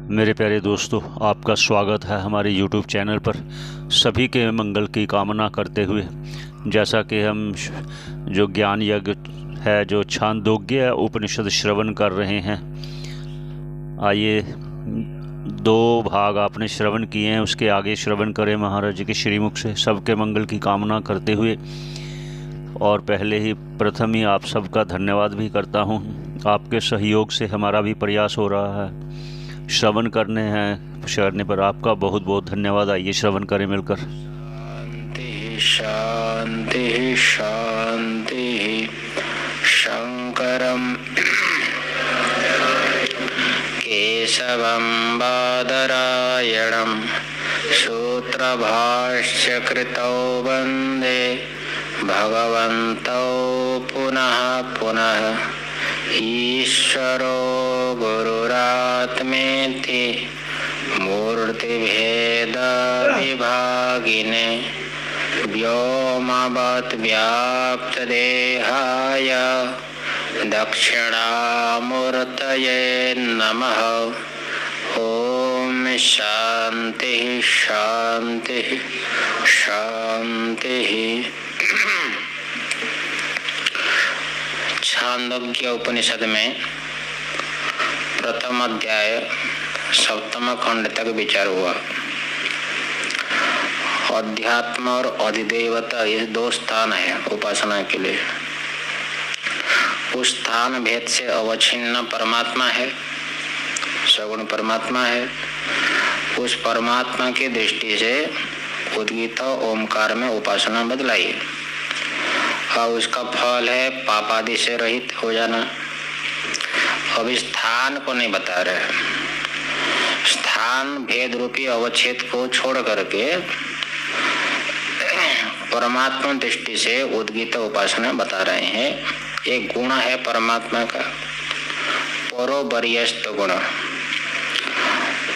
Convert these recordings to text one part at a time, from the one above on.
मेरे प्यारे दोस्तों, आपका स्वागत है हमारे YouTube चैनल पर। सभी के मंगल की कामना करते हुए जैसा कि हम जो ज्ञान यज्ञ है, जो छांदोग्य उपनिषद श्रवण कर रहे हैं, आइए 2 भाग आपने श्रवण किए हैं, उसके आगे श्रवण करें महाराज जी के श्रीमुख से, सबके मंगल की कामना करते हुए। और पहले ही प्रथम ही आप सबका धन्यवाद भी करता हूँ। आपके सहयोग से हमारा भी प्रयास हो रहा है, श्रवण करने पर आपका बहुत बहुत धन्यवाद। आइए श्रवण करें मिलकर। शांति शांति शांति। शंकरं केशवं बादरायणं सूत्रभाष्यकृतौ वन्दे भगवन्तौ पुनः पुनः। ईश्वरो गुरुरात्मेति मूर्तिभेदविभागिने व्योमवद्व्याप्तदेहाय दक्षिणामूर्तये नमः। ॐ शान्तिः शान्तिः शान्तिः। छांदोग्य उपनिषद में प्रथम अध्याय 7वां खंड तक विचार हुआ। अध्यात्म और अधिदेवता, ये 2 स्थान है उपासना के लिए। उस स्थान भेद से अवच्छिन्न परमात्मा है, सगुण परमात्मा है। उस परमात्मा की दृष्टि से उद्गीत ओमकार में उपासना बदलाई, और उसका फल है पापादि से रहित हो जाना। अब इस स्थान को नहीं बता रहे, स्थान भेद रूपी अवच्छेद को छोड़ करके परमात्मा दृष्टि से उद्गीत उपासना बता रहे हैं। एक गुण है परमात्मा का, परोबर्यस्त गुण।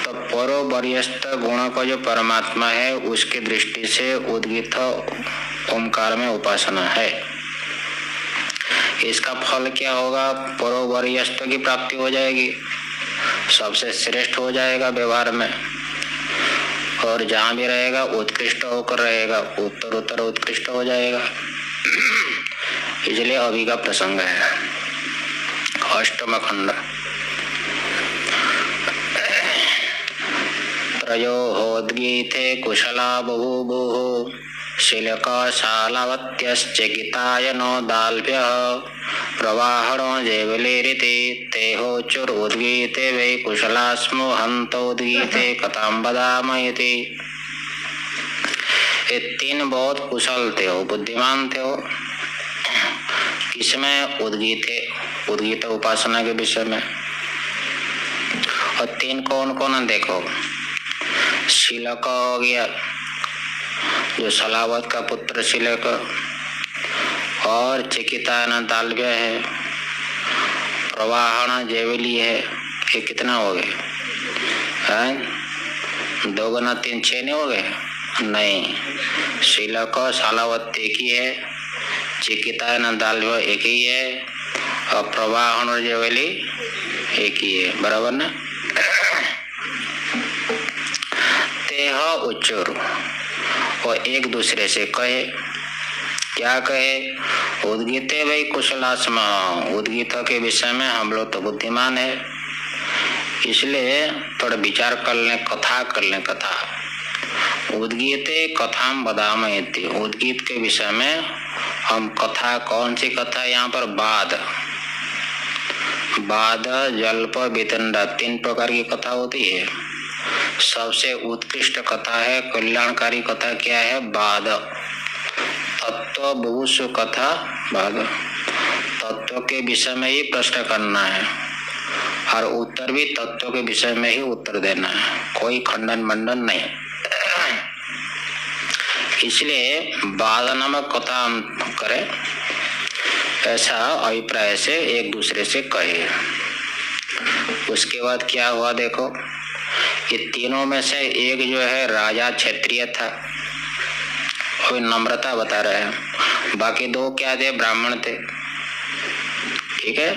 तो परोबर्यस्त गुण का जो परमात्मा है, उसकी दृष्टि से उद्गीत ओमकार में उपासना है। इसका फल क्या होगा? परोबर्यस्त की प्राप्ति हो जाएगी, सबसे श्रेष्ठ हो जाएगा व्यवहार में, और जहां भी रहेगा उत्कृष्ट होकर रहेगा, उत्तर उत्तर उत्कृष्ट हो जाएगा। इसलिए अभी का प्रसंग है 8वां खंड। त्रयोहोद्गीते कुशला बहुभुः शिलकशालवत्यश्चकितायनो दाल्भ्यः प्रवाहणो जेवलेरिति तेहोचुरुद्गीते वै कुशला स्मो हन्तोद्गीते कथां वदामः इति। ये 3 बहुत कुशल थे, हो बुद्धिमान थे। हो किसमें? उद्गीत उपासना के विषय में। और 3 कौन कौन? देखो, शिलक हो गया, जो सलावत का पुत्र शिलक, और चिकितायन दाल्भ्य है, प्रवाहण जेवली है। ये कितना हो गए? 2 गुना 3 6 नहीं हो गए? नहीं, शिलक सालावत एक ही है, चिकितायन दाल्भ्य एक ही है, और प्रवाहण और जेवली एक ही है, बराबर ना? तेह उच्चुर, और एक दूसरे से कहे, क्या कहे? उद्गीते वही कुशलास्मा, उद्गीत के विषय में हम लोग तो बुद्धिमान है, इसलिए थोड़ा विचार कर लें, कथा कर लें। कथा उद्गीते कथाम वदामः इति। उद्गीत के विषय में हम कथा, कौन सी कथा? यहाँ पर बाद जल्प वितंडा 3 प्रकार की कथा होती है। सबसे उत्कृष्ट कथा है, कल्याणकारी कथा क्या है? बाद। तत्व बुभुत्सु कथा बाद। तत्व के विषय में ही प्रश्न करना है, और उत्तर भी तत्व के विषय में ही उत्तर देना है, कोई खंडन मंडन नहीं। इसलिए बाद नामक कथा हम करें, ऐसा अभिप्राय से एक दूसरे से कहे। उसके बाद क्या हुआ? देखो, ये तीनों में से एक जो है राजा क्षत्रिय था, और नम्रता बता रहे हैं। बाकी 2 क्या थे? ब्राह्मण थे। ठीक है,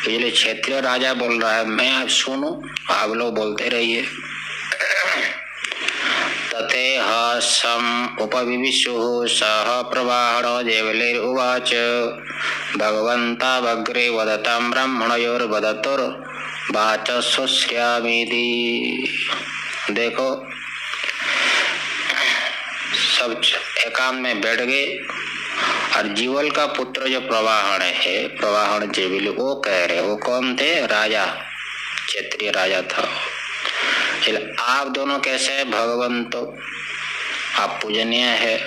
इसलिए क्षेत्रीय राजा बोल रहा है, मैं आप सुनूं, आप लोग बोलते रहिए। तथेह सम उपविविशुः सह प्रवाहण जेवलिरुवाच भगवन्तावग्रे वदतां ब्राह्मणयोर्वदतुर्वाचस्वश्यामीति। देखो सब एकांत में बैठ गए और जीवल का पुत्र जो प्रवाहण है, प्रवाहण जेविल, वो कह रहे, वो कौन थे? राजा, क्षेत्रीय राजा था। चल आप दोनों कैसे? भगवंतो, आप पूजनीय है।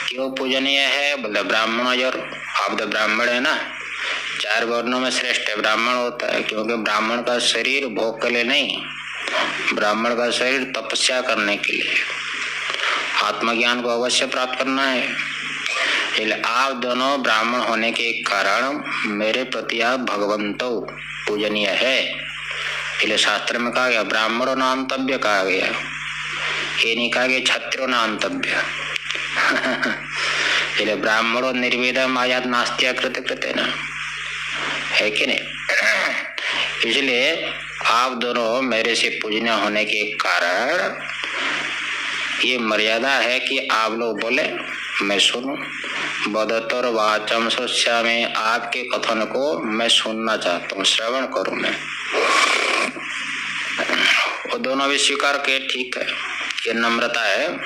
क्यों पूजनीय है? बोले ब्राह्मण, और आप तो ब्राह्मण है ना, 4 वर्णों में श्रेष्ठ है ब्राह्मण होता है, क्योंकि ब्राह्मण का शरीर भोग के लिए नहीं, ब्राह्मण का शरीर तपस्या करने के लिए, आत्मज्ञान को अवश्य प्राप्त करना है। इसलिए आप दोनों ब्राह्मण होने के कारण मेरे प्रति आप भगवंतो पूजनीय है। इसलिए शास्त्र में कहा गया ब्राह्मणों नान्तव्य कहा गया, ये नहीं कहा गया क्षत्रियो नान्तव्य। इसलिए ब्राह्मणों निर्वेदम आयात नास्त्या कृत कृते न, है कि नहीं? इसलिए आप दोनों मेरे से पूजनीय होने के कारण ये मर्यादा है कि आप लोग बोले मैं सुनूं। बदतर वाचम श्यामि, आपके कथन को मैं सुनना चाहता हूँ, श्रवण करूं मैं। वो दोनों भी स्वीकार के ठीक है, ये नम्रता है।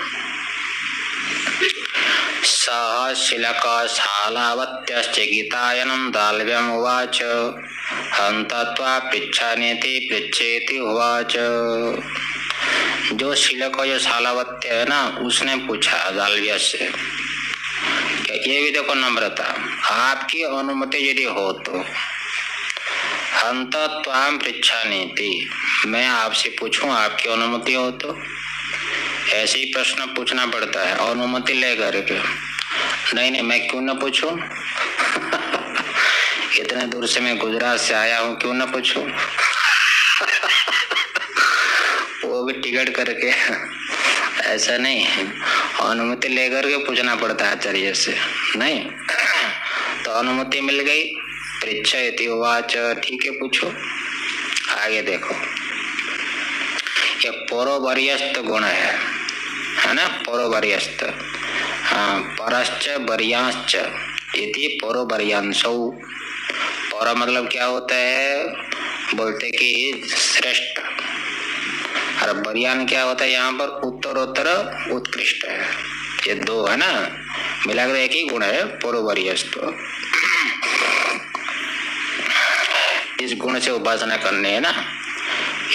सह शिलक शालावत्यश्च गीतायनं दाल्व्यम् उवाच हन्त त्वा पृच्छानेति पृच्छेति उवाच। जो शिलक जो शालावत्य है ना, उसने पूछा दाल्व्य से, ये भी देखो नम्रता, आपकी अनुमति यदि हो तो हन्त त्वाम पृच्छानेति, मैं आपसे पूछूं आपकी अनुमति हो तो। ऐसे ही प्रश्न पूछना पड़ता है अनुमति ले करके। नहीं मैं क्यों न पूछूं? इतने दूर से मैं गुजरात से आया हूँ, क्यों न पूछूं? वो भी टिकट करके, ऐसा नहीं, अनुमति लेकर के पूछना पड़ता है आचार्य से। नहीं तो अनुमति मिल गई, पृच्छेति उवाच, ठीक है पूछो। आगे देखो, ये परोवर्यस्त गुण है ना, परोवर्यस्त, परश्च वर्यांश्च इति परोवर्यांसौ। पर मतलब क्या होता है? बोलते कि श्रेष्ठ, और वर्यान क्या होता है? यहाँ पर उत्तरोत्तर उत्कृष्ट है। ये दो है ना, मिलाकर एक ही गुण है परोवर्यस्त। इस गुण से उपासना करनी है ना,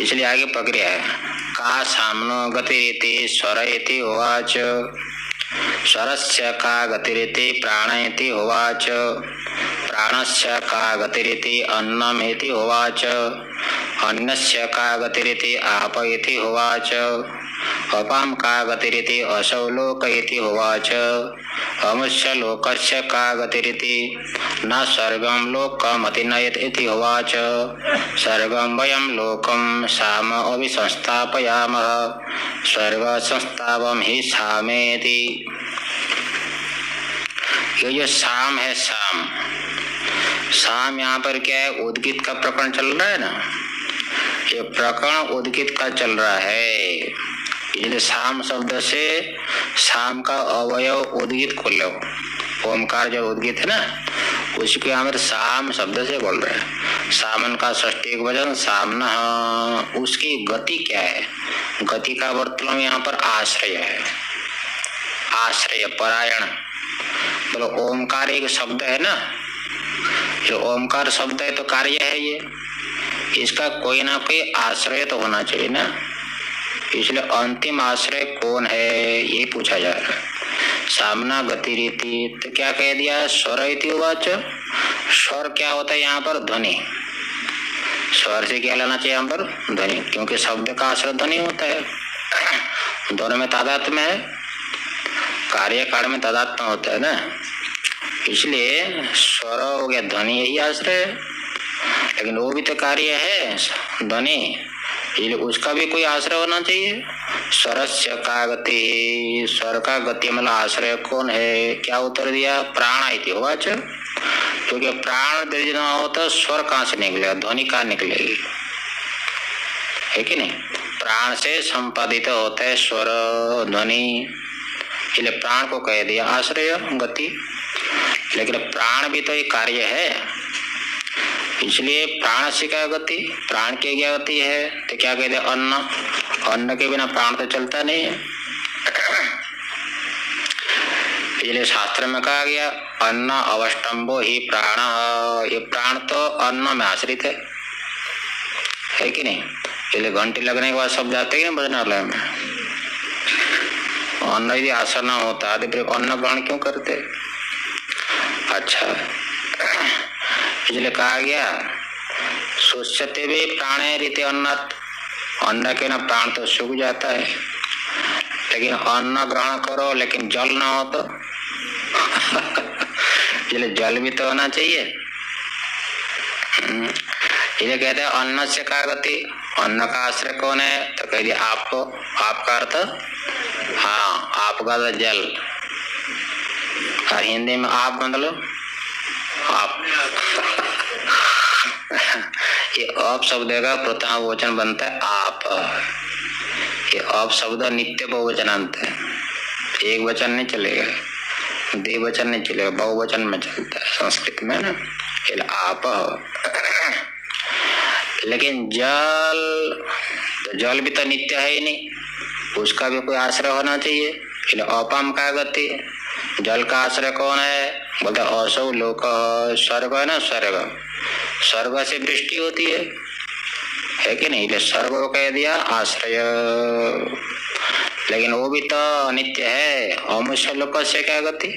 इसलिए आगे पकड़िया है। का सामनो गतिरिति स्वर इति उवाच, स्वरस्य का गतिरिति प्राण इति उवाच, प्राणस्य का गतिरिति अन्नम इति उवाच, अन्नस्य का गतिरिति आप इति उवाच, अपाम का गतिरिति असौ लोक इति उवाच, अमुष्य लोकस्य का गतिरिति न सर्वं लोकम् अतिनयत् इति उवाच, सर्वं वयं लोकं साम अभिसंस्थापयामः सर्वसंस्थापं हि सामेति। ये जो साम है, साम यहाँ पर क्या है? उद्गीत का प्रकरण चल रहा है ना, ये प्रकरण उद्गीत का चल रहा है। इसलिए साम शब्द से साम का अवयव उद्गीत को लो, ओमकार जो उद्गीत है ना, उसको यहाँ पर साम शब्द से बोल रहे हैं। सामन का षष्ठी वचन सामना, उसकी गति क्या है? गति का वर्तमान यहाँ पर आश्रय है, आश्रय परायण। बोलो ओमकार एक शब्द है ना, जो ओमकार शब्द है तो कार्य है ये, इसका कोई ना कोई आश्रय तो होना चाहिए ना। इसलिए अंतिम आश्रय कौन है ये पूछा जा रहा है। सामना गति रीति, तो क्या कह दिया? स्वर इति उवाच। स्वर क्या होता है यहाँ पर? ध्वनि। स्वर से क्या लेना चाहिए यहाँ पर? ध्वनि, क्योंकि शब्द का आश्रय ध्वनि होता है। दोनों में तादात्म्य है, कार्य काल में तादात्म्य होता है ना, इसलिए स्वर हो गया ध्वनि, यही आश्रय है। लेकिन वो भी तो कार्य है ध्वनि, इसलिए उसका भी कोई आश्रय होना चाहिए। स्वरस्य का गति, स्वर का गति मतलब आश्रय कौन है? क्या उत्तर दिया? प्राण इति उवाच। क्योंकि प्राण दीर्घ ना हो तो स्वर कहाँ से निकलेगा, ध्वनि कहाँ निकलेगी, है कि नहीं। प्राण से संपादित होता है स्वर ध्वनि, इसलिए प्राण को कह दिया आश्रय गति। लेकिन प्राण भी तो एक कार्य है, इसलिए प्राण से क्या गति, प्राण की क्या गति है, तो क्या कहते हैं अन्न, अन्न के बिना प्राण तो चलता नहीं है। इसलिए शास्त्र में कहा गया अन्न अवष्टम्बो ही प्राण, ये प्राण तो अन्न में आश्रित है कि नहीं। इसलिए घंटी लगने के बाद सब जाते हैं भोजनालय में, अन्न यदि आश्रय न होता तो फिर अन्न ग्रहण क्यों करते। अच्छा, इसलिए कहा गया शुष्यते वे प्राणे रीते अन्नत, अन्न के ना प्राण तो सूख जाता है। लेकिन अन्न ग्रहण करो लेकिन जल ना हो तो इसलिए जल भी तो होना चाहिए। इसलिए कहते हैं अन्न से का गति, अन्न का आश्रय कौन है, तो कह दिया आपको, आपका अर्थ हाँ आपका तो जल, और हिंदी में आप मतलब आप ये आप शब्द का प्रथम वचन बनता है आप, ये आप शब्द नित्य बहुवचनांत है, एक वचन नहीं चलेगा, द्विवचन नहीं चलेगा, बहुवचन में चलता है संस्कृत में ना, आप। लेकिन जल, तो जल भी तो नित्य है ही नहीं, उसका भी कोई आश्रय होना चाहिए। इसलिए अपम का गति, जल का आश्रय कौन है, बोलते असौ लोक, स्वर्ग है ना, स्वर्ग, स्वर्ग से वृष्टि होती है कि नहीं, इसलिए स्वर्ग को कह दिया आश्रय। लेकिन वो भी तो अनित्य है, अमुष्य लोक से क्या गति,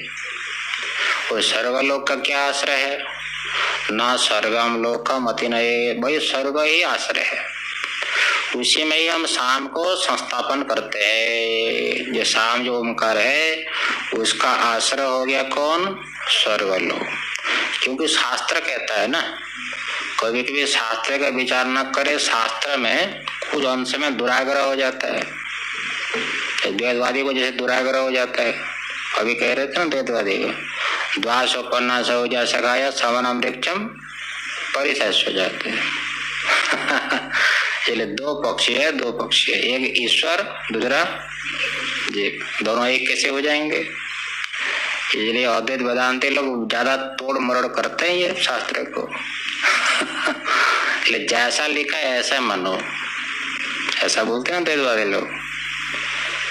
वो स्वर्ग लोक का क्या आश्रय है, ना स्वर्गम लोकम अति नये, भाई स्वर्ग ही आश्रय है, उसी में ही हम शाम को संस्थापन करते हैं। जो शाम जो ओमकार है उसका आश्रय हो गया कौन, स्वर्ग लोक। क्योंकि शास्त्र कहता है ना, कभी कभी शास्त्र का विचार न करे, शास्त्र में कुछ अंश में दुराग्रह हो जाता है, द्वैतवादी को जैसे दुराग्रह हो जाता है, अभी कह रहे थे ना द्वैतवादी को, द्वासोपन्ना सौजा सखाया सवनम वृक्षम परिशस्य हो जाते हैं। इसलिए दो पक्षी है, दो पक्षी है, एक ईश्वर दूसरा जीव, दोनों एक कैसे हो जाएंगे। इसलिए अद्वैत वेदांती लोग ज्यादा तोड़ मरोड़ करते हैं ये शास्त्र को। इसलिए जैसा लिखा है ऐसा मानो, ऐसा बोलते हैं द्वैतवादी लोग,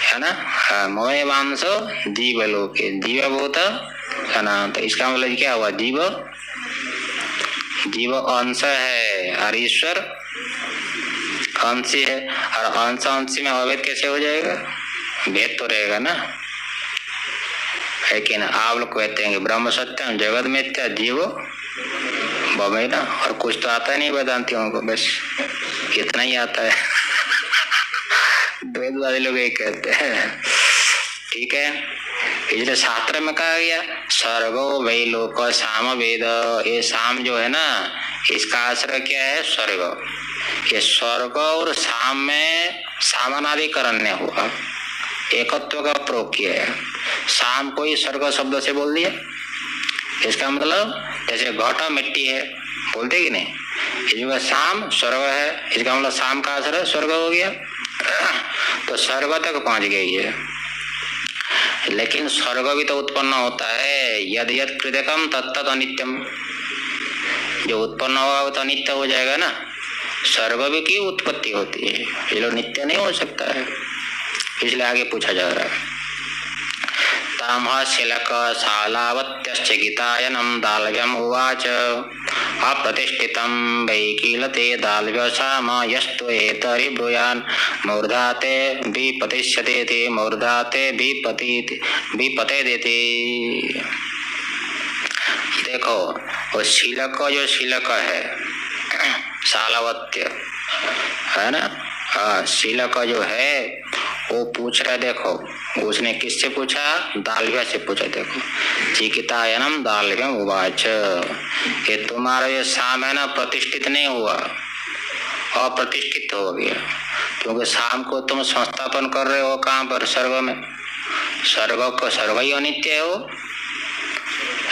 है ना। मोहे वांसो जीव लोके, जीव भूत है ना, तो इसका मतलब क्या हुआ, जीव जीव अंश है और ईश्वर अंशी है, और अंश अंशी में अभेद कैसे हो जाएगा, भेद तो रहेगा ना, है कि ना। आप लोग कहते हैं ब्रह्म सत्यम जगत मिथ्या जीवो बमे ना, और कुछ तो आता नहीं वेदांतियों को, बस इतना ही आता है। द्वैत वाले लोग ये कहते हैं, ठीक है। इसलिए शास्त्र में कहा गया स्वर्गो वै लोक साम वेद, ये साम जो है ना इसका आश्रय क्या है, स्वर्ग। ये स्वर्ग और साम में सामानाधिकरण ने हुआ, एकत्व का प्रयोग किया है। साम को ही स्वर्ग शब्द से बोल दिया, इसका मतलब जैसे घटा मिट्टी है बोलते कि नहीं, इसका साम स्वर्ग है, इसका मतलब साम का आश्रय स्वर्ग हो गया, तो स्वर्ग तक पहुंच गई है। लेकिन स्वर्ग भी तो उत्पन्न होता है, यद यद कृतकम तत्तत् अनित्यम, जो उत्पन्न होगा वो तो अनित्य हो जाएगा ना, स्वर्ग भी की उत्पत्ति होती है, ये लोग नित्य नहीं हो सकता है। इसलिए आगे पूछा जा रहा है, ताम शिलक शालावत्यश्च गीतायनम दालव्यम उवाच अप्रतिष्ठितं वैकीलते दालव्य साम यस्तु एतरि ब्रूयान् मूर्धाते विपतिष्यते मूर्धाते विपतेदिति। देखो वो शिलक जो शिलक है शालावत्य है ना, शिलक जो है वो पूछ रहा है, देखो उसने किससे पूछा, दालव्य से पूछा। देखो चिकितायनम दालव्यम उवाच, ये तुम्हारा ये शाम है ना प्रतिष्ठित नहीं हुआ, अप्रतिष्ठित हो गया, क्योंकि शाम को तुम संस्थापन कर रहे हो कहाँ पर, स्वर्ग में। स्वर्ग को स्वर्ग ही अनित्य है वो,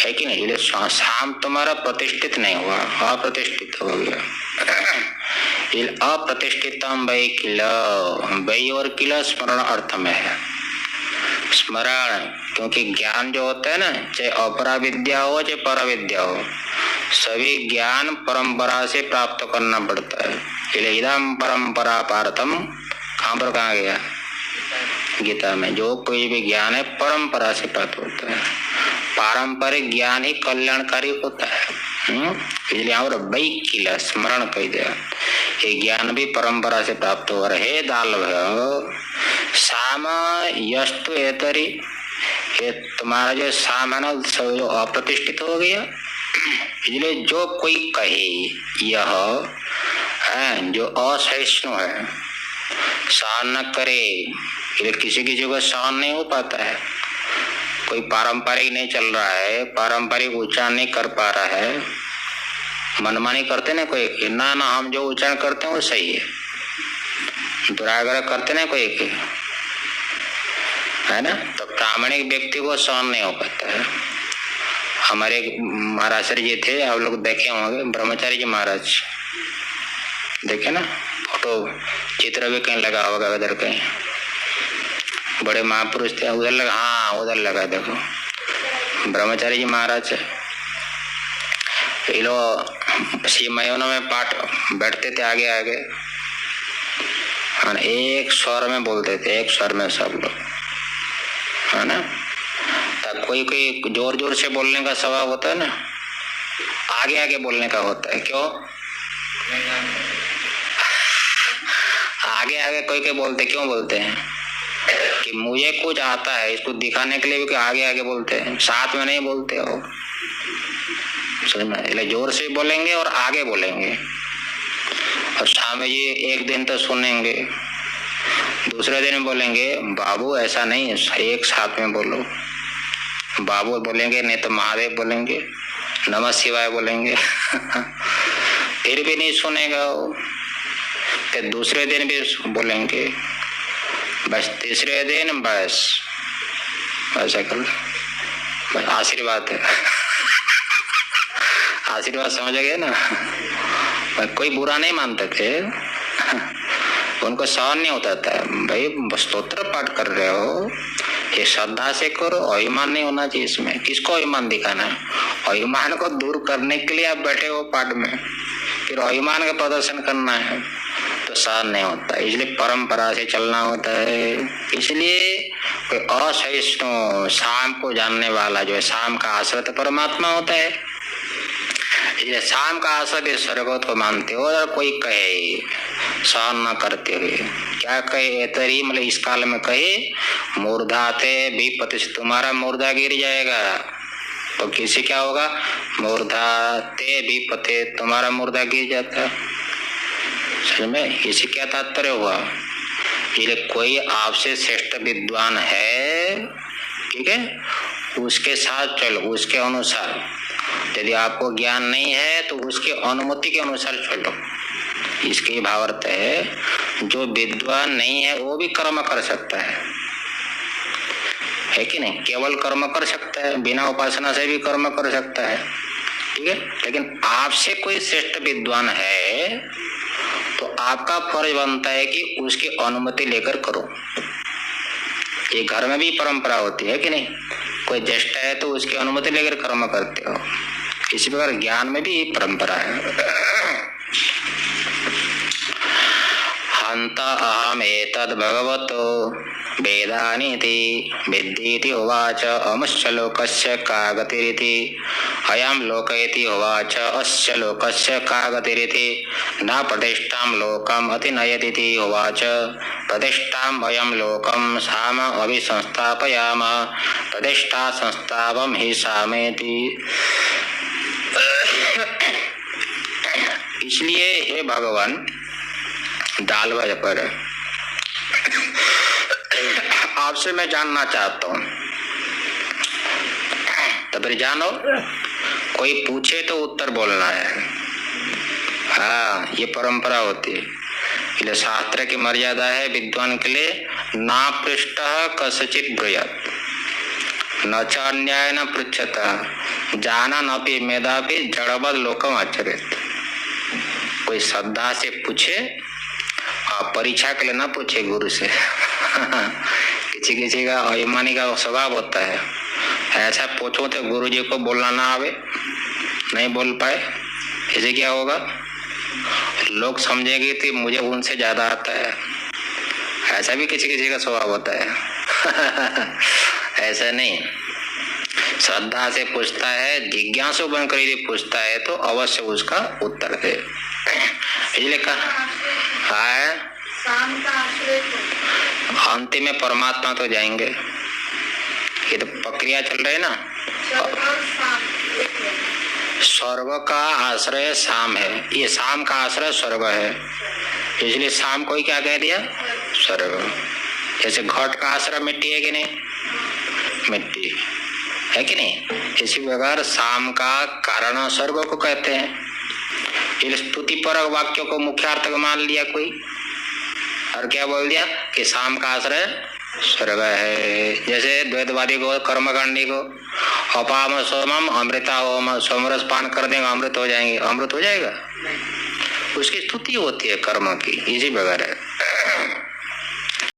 है कि नहीं। साम तुम्हारा प्रतिष्ठित नहीं हुआ, अप्रतिष्ठित हो गया। अप्रतिष्ठितम वै किल, वै और किल स्मरण अर्थ में है। स्मरण, क्योंकि ज्ञान जो होता है ना, चाहे अपरा विद्या हो चाहे पर विद्या हो, सभी ज्ञान परंपरा से प्राप्त करना पड़ता है। इदम परंपरा पार्थम, कहाँ गया, गीता में। जो कोई भी ज्ञान है परंपरा से प्राप्त होता है। पारंपरिक ज्ञान ही कल्याणकारी होता है। इसलिए यहाँ पर वै किल स्मरण कह दिया। ये ज्ञान भी परंपरा से प्राप्त हो रहे। दाल साम यस्तु एतरी, ये तुम्हारा जो साम है ना, सब जो अप्रतिष्ठित हो गया। इसलिए जो कोई कहे यह है जो असहिष्णु है, सहन न करे, किसी किसी को सहन नहीं हो पाता है। कोई पारंपरिक नहीं चल रहा है, पारंपरिक उच्चारण नहीं कर पा रहा है, मनमानी करते ना कोई, ना हम जो उच्चारण करते हैं वो सही है, दुराग्रह करते ना कोई के, है ना। तो प्रामाणिक व्यक्ति को सहन नहीं हो पाता है। हमारे महाराज जी थे, आप लोग देखे होंगे, ब्रह्मचारी जी महाराज, देखे ना, फोटो चित्र भी कहीं लगा होगा उधर कहीं, बड़े महापुरुष थे, उधर लगा, हाँ उधर लगा, देखो ब्रह्मचारी जी महाराज। ये लोग सीमयों में पाठ बैठते थे आगे आगे, हाँ, एक स्वर में बोलते थे, एक स्वर में सब लोग, है ना। तब कोई कोई जोर जोर से बोलने का स्वभाव होता है ना, आगे आगे बोलने का होता है। क्यों आगे आगे कोई कोई बोलते, क्यों बोलते हैं कि मुझे कुछ आता है, इसको दिखाने के लिए भी आगे आगे बोलते हैं, साथ में नहीं बोलते हो, समझ में। जोर से बोलेंगे और आगे बोलेंगे, और स्वामी जी एक दिन तो सुनेंगे, दूसरे दिन बोलेंगे बाबू ऐसा नहीं, एक साथ में बोलो। बाबू बोलेंगे, नहीं तो महादेव बोलेंगे, नमः शिवाय बोलेंगे। फिर भी नहीं सुनेगा वो, फिर दूसरे दिन भी बोलेंगे, बस तीसरे दिन बस ऐसा कर, बस आशीर्वाद है। आशीर्वाद समझ गए ना। कोई बुरा नहीं मानते थे, उनको सहन नहीं होता था। भाई स्तोत्र पाठ कर रहे हो, ये श्रद्धा से करो, अभिमान नहीं होना चाहिए इसमें। किसको अभिमान दिखाना है? अभिमान को दूर करने के लिए आप बैठे हो पाठ में, फिर अभिमान का प्रदर्शन करना है तो सहन नहीं होता। इसलिए परंपरा से चलना होता है। इसलिए कोई असहिष्णु, शाम को जानने वाला जो है, शाम का आश्रित परमात्मा होता है। इसलिए शाम का आश्रित स्वर्गोत को मानते हो। और कोई कहे सहन न करते हुए, क्या कहे तरी, मतलब इस काल में कहे मूर्धाते विपत्ति, तुम्हारा मुर्दा गिर जाएगा। तो किसी क्या होगा, मूर्धाते विपत्ति, तुम्हारा मुर्दा गिर जाता है। समझ में, इसे क्या तात्पर्य हुआ। इसलिए कोई आपसे श्रेष्ठ विद्वान है, ठीक है, उसके साथ चलो, उसके अनुसार। यदि आपको ज्ञान नहीं है तो उसके अनुमति के अनुसार चलो। इसके भावार्थ है जो विद्वान नहीं है वो भी कर्म कर सकता है कि नहीं। केवल कर्म कर सकता है, बिना उपासना से भी कर्म कर सकता है, ठीक है। लेकिन आपसे कोई श्रेष्ठ विद्वान है तो आपका फर्ज बनता है कि उसकी अनुमति लेकर करो। ये घर में भी परंपरा होती है कि नहीं, कोई ज्येष्ठ है तो उसकी अनुमति लेकर कर्म करते हो। इसी प्रकार ज्ञान में भी परंपरा है। हंता अहम एतद् भगवतो वेदानीति विद्धीति उवाच अमुष्य लोकस्य का गतिरिति अयं लोक इति उवाच अस्य लोकस्य का गतिरिति न प्रतिष्ठां लोकम् अतिनयतीति उवाच प्रतिष्ठां अयं लोकं साम अभिसंस्थापयाम प्रतिष्ठा संस्थापं हि सामेति। इसलिए हे भगवान, दाल भाजा पर आपसे मैं जानना चाहता हूँ, तो फिर जानो। कोई पूछे तो उत्तर बोलना है, हाँ, ये परंपरा होती है। इसलिए शास्त्र की मर्यादा है विद्वान के लिए, ना पृष्ठ कसचित ब्रूयात्, न च अन्याय न पृच्छता जाना नपि मेधापि जड़वद लोकम आचरित। कोई श्रद्धा से पूछे और परीक्षा के लिए ना पूछे गुरु से किसी किसी का अभिमानी का स्वभाव होता है, ऐसा पूछो तो गुरु जी को बोलना ना आवे, नहीं बोल पाए, इसे क्या होगा, लोग समझेंगे कि मुझे उनसे ज्यादा आता है। ऐसा भी किसी किसी का स्वभाव होता है ऐसा नहीं, श्रद्धा से पूछता है, जिज्ञासु बनकर यदि पूछता है तो अवश्य उसका उत्तर दे। इसलिए कहा है अंतिम में परमात्मा तो जाएंगे। ये तो प्रक्रिया चल रही है ना। स्वर्ग का आश्रय शाम है, ये शाम का आश्रय स्वर्ग है, इसलिए शाम को ही क्या कह दिया, स्वर्ग। जैसे घट का आश्रय मिट्टी है कि नहीं, मिट्टी है कि नहीं, इसी प्रकार शाम का कारण स्वर्ग को कहते हैं। ये स्तुति परक वाक्यों को मुख्यार्थ मान लिया कोई, और क्या बोल दिया कि शाम का आश्रय स्वर्ग है। जैसे द्वैतवादी को, कर्मकांडी को अपाम सोमम अमृता होम, सोमरस पान कर देंगे अमृत हो जाएंगे, अमृत हो जाएगा, उसकी स्तुति होती है कर्म की, इसी प्रकार है।